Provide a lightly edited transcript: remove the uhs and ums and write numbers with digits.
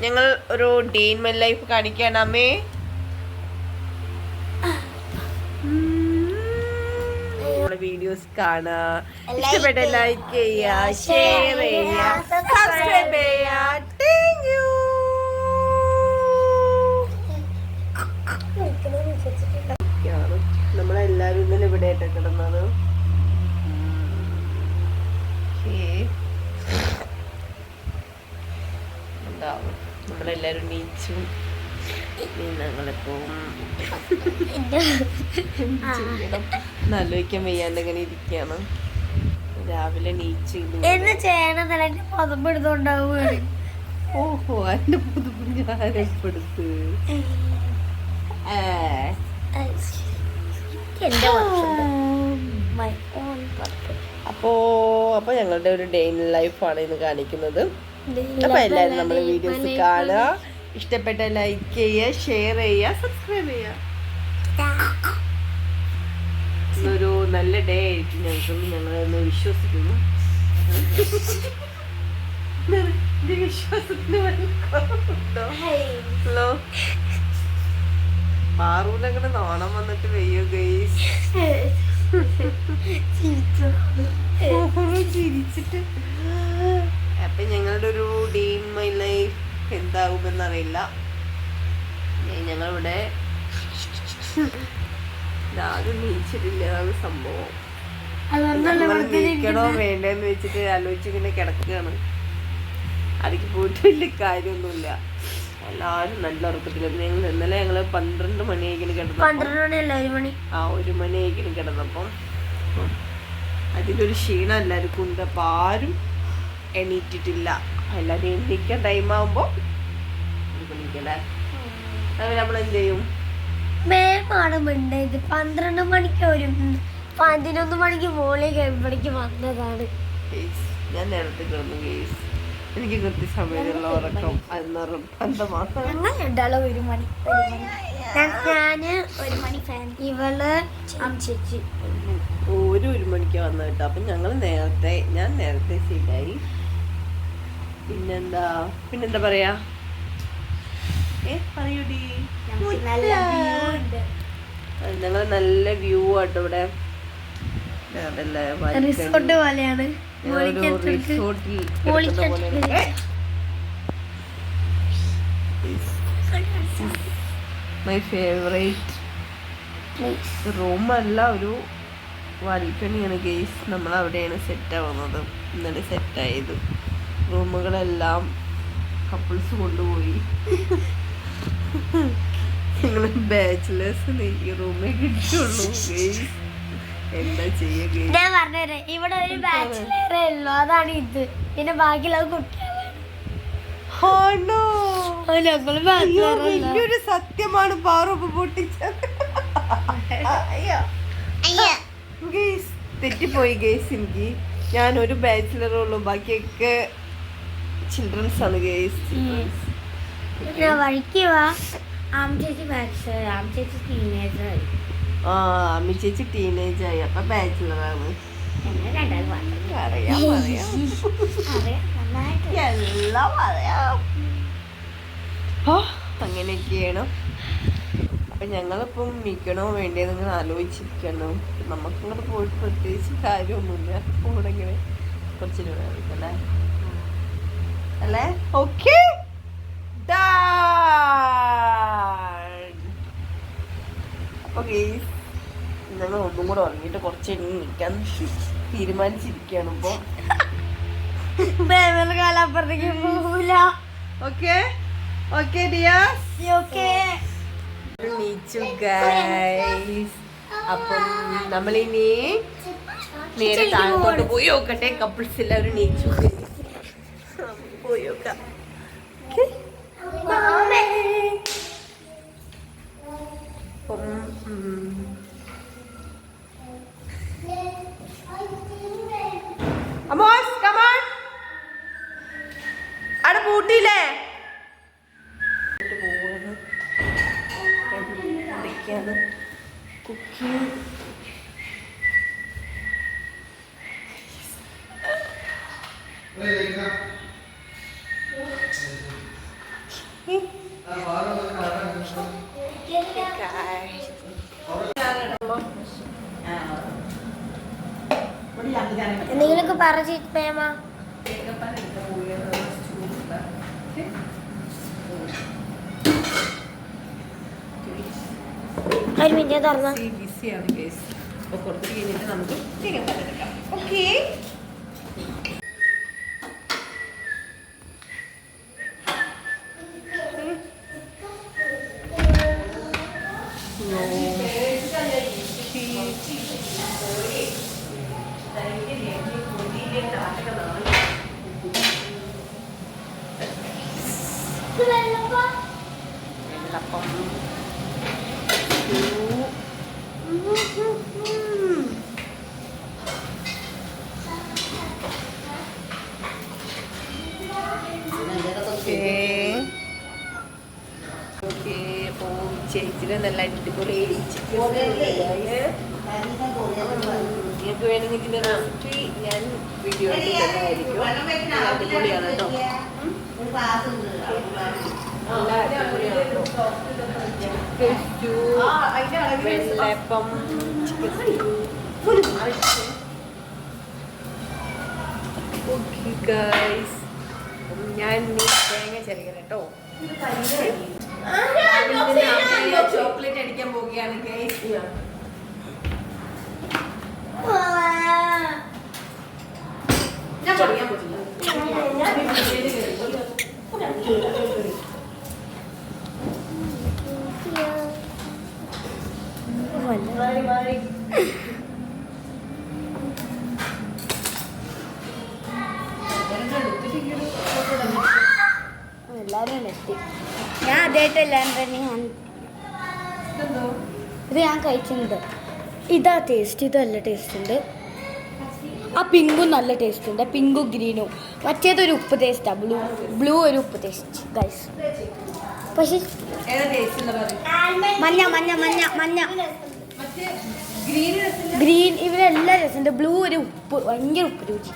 ഞങ്ങൾ ഒരു day in my life കാണിക്കുകയാണ് അമ്മേ. വീഡിയോസ് കാണുക, ഇഷ്ടപ്പെട്ട ലൈക്ക് ചെയ്യുക, ഷെയർ ചെയ്യുക, സബ്സ്ക്രൈബ് ചെയ്യുക. Thank you. നമ്മളെല്ലാരും ഇന്നലെ ഇവിടെ ആയിട്ട് കിടന്നത്. ഉണ്ടാവും നമ്മളെല്ലാരും നീച്ചു. ഞങ്ങളിപ്പം ആലോചിക്കാൻ വയ്യാണ്ട് ഇങ്ങനെ ഇരിക്കാണ്. രാവിലെ നീച്ച് പതപ്പെടുത്തോണ്ടാവുകയാണ്. ഓഹോ, എന്റെ പുതുപ്പ് ഞാനെപ്പെടുത്ത്. അപ്പൊ ഞങ്ങളുടെ ഒരു ഡേ ഇൻ ലൈഫാണ് ഇന്ന് കാണിക്കുന്നത്. അപ്പൊ എല്ലാരും നമ്മുടെ വീഡിയോസ് കാണുക, ഇഷ്ടപ്പെട്ട ലൈക്ക് ചെയ്യുക, ഷെയർ ചെയ്യുക, സബ്സ്ക്രൈബ് ചെയ്യുക. ഇന്നൊരു നല്ല ഡേ ആയിട്ട് ഞങ്ങളൊന്ന് വിശ്വസിക്കുന്നു. വിശ്വാസത്തിന് ഹലോ പാറൂലങ്ങനെ നാണം വന്നിട്ട് വയ്യോ ഗൈസ്. ചിരിച്ചിട്ട്. അപ്പൊ ഞങ്ങളുടെ ഒരു ഡേ ഇൻ മൈ ലൈഫ് എന്താകുമെന്നറിയില്ല. ഞങ്ങളിവിടെ ആരും നീച്ചിട്ടില്ല. അതാണ് സംഭവം. നീക്കണോ വേണ്ടെന്ന് വെച്ചിട്ട് ആലോചിച്ചിങ്ങനെ കിടക്കുകയാണ്. അതിക്ക് പോയിട്ട് വലിയ കാര്യമൊന്നുമില്ല. എല്ലാരും നല്ല ഉറക്കത്തിലായിരുന്നു. ഇന്നലെ ഞങ്ങള് 12 മണിയായിരിക്കും കിടന്നു. 1 മണിയായിരിക്കും കിടന്നപ്പം അതിലൊരു ക്ഷീണം എല്ലാവർക്കും ഉണ്ട്. അപ്പൊ ആരും എണീറ്റിട്ടില്ല. എല്ലാരും എണീക്കാൻ ടൈം ആവുമ്പോ എണീക്കല്ലേ. അതുപോലെ നമ്മൾ എന്ത് ചെയ്യും? 12 മണിക്ക് ഒരു 11 മണിക്ക് മോളിലേക്ക് എവിടേക്ക് വന്നതാണ്. ഞാൻ നേരത്തെ കിടന്നു ഗേസ്. എനിക്ക് കൃത്യസമയത്തുള്ള ഉറക്കം അത് നിർബന്ധമാണ്. ഞാന് 1 മണി ഫാൻ, ഇവള് ചേച്ചി 1 മണിക്ക് വന്നു കേട്ടോ. അപ്പൊ ഞാൻ നേരത്തെ ശരിയായി. പിന്നെന്താ പറയാ? പറയൂടി. ഞങ്ങള് നല്ല വ്യൂ ആട്ടോ ഇവിടെ. റിസോർട്ട് പോലെയാണ്. മൈ ഫേവറേറ്റ് റൂമല്ല, ഒരു വാൽക്കണിയാണ് ഗെയ്സ്. നമ്മൾ അവിടെയാണ് സെറ്റ് ആവുന്നത്. ഇന്നലെ സെറ്റായത്. റൂമുകളെല്ലാം കപ്പിൾസ് കൊണ്ടുപോയി. ഞങ്ങള് ബാച്ചിലേഴ്സ് ഈ റൂമേ കിട്ടുള്ളൂ ഗെയ്സ്. എന്താ ചെയ്യുക? ഞാൻ പറഞ്ഞുതരാം. ഇവിടെ ഒരു ബാച്ചിലറേ ഉള്ളൂ, അതാണ് ഇത്. പിന്നെ ബാക്കിയുള്ള കുട്ടികളൊരു സത്യമാണ്. പാറൂപ്പ് പൊട്ടിച്ചത് തെറ്റിപ്പോയി ഗേസ്. എനിക്ക് ഞാൻ ഒരു ബാച്ചിലറേ ഉള്ളൂ, ബാക്കിയൊക്കെ ചിൽഡ്രൻസ് ആണ് ഗേസ്. അമ്മി ചേച്ചി ടീനേജ് ആയി. അപ്പൊ ബാച്ചിലറാണ്. എല്ലാം പറയാം. അങ്ങനെയൊക്കെയാണ്. അപ്പൊ ഞങ്ങളിപ്പം നിൽക്കണോ വേണ്ടേന്ന് ഇങ്ങനെ ആലോചിച്ചിരിക്കണം. നമുക്കിങ്ങോട്ട് പോയിട്ട് പ്രത്യേകിച്ച് കാര്യമൊന്നുമില്ല. കൂടെ ഇങ്ങനെ കുറച്ച് അല്ലേ അല്ലേ? ഓക്കെ, അപ്പൊ ഗെയ്സ് ഞങ്ങൾ ഒന്നും കൂടെ ഉറങ്ങിയിട്ട് കുറച്ച് നിൽക്കാൻ തീരുമാനിച്ചിരിക്കുകയാണ്. ഇപ്പൊ കാലപ്പുറത്തേക്ക് പോകൂല. Okay okay Dias. അപ്പം നമ്മളിനി നേരെ താഴത്തോട്ട് പോയി നോക്കട്ടെ. കപ്പിൾസ് എല്ലാവരും നീച്ചു പോയി നോക്കാം. Amos come on. അവിടെ പൂട്ടിയില്ലേ? എന്തൊക്കെയാണ് കുക്കിംഗ്? എന്തെങ്കിലുമൊക്കെ പറഞ്ഞു പ്രേമ. ഒരു മിനിറ്റ് തുറന്ന ബിസിയാണ് കേസ്. അപ്പോൾ കുറച്ച് കഴിഞ്ഞിട്ട് നമുക്ക് തേങ്ങാപ്പാൽ എടുക്കാം. ഓക്കേ. വെള്ളപ്പം അപ്പോൾ ചേച്ചിയുടെ നല്ല അടിപൊളി നിങ്ങൾക്ക് വേണമെങ്കിൽ ഇതിൻ്റെ റെസിപ്പി ഞാൻ വീഡിയോ ആയിരിക്കും. അടിപൊളിയാണ് കേട്ടോ. നല്ല അടിപൊളിയാണ് കേട്ടോ. ചിക്കൻ സ്റ്റൂ, വെള്ളപ്പം, ചിക്കൻ സ്റ്റൂ. ഓക്കെ ഗൈസ്, ഞാൻ തേങ്ങ ചെറിയ കേട്ടോ. ചോക്ലേറ്റ് അടിക്കാൻ പോവുകയാണ് ഗൈസ്. ഞാൻ പറയാൻ പറ്റില്ല. എല്ലാവരും എത്തി. ഞാൻ ആദ്യമായിട്ടല്ല ഇത് ഞാൻ കഴിച്ചിട്ടുണ്ട്. ഇതാ ടേസ്റ്റ്, ഇത് നല്ല ടേസ്റ്റ് ഉണ്ട്. ആ പിങ്കും നല്ല ടേസ്റ്റ് ഉണ്ട്, പിങ്കും ഗ്രീനും. മറ്റേതൊരു ഉപ്പ് ടേസ്റ്റാണ്, ബ്ലൂ ഒരു ഉപ്പ് ടേസ്റ്റ് ഗൈസ്. പക്ഷേ മഞ്ഞ മഞ്ഞ മഞ്ഞ മഞ്ഞ ഗ്രീൻ ഇവരെല്ലാം രസമുണ്ട്. ബ്ലൂ ഒരു ഉപ്പ്, ഭയങ്കര ഉപ്പ് രുചി.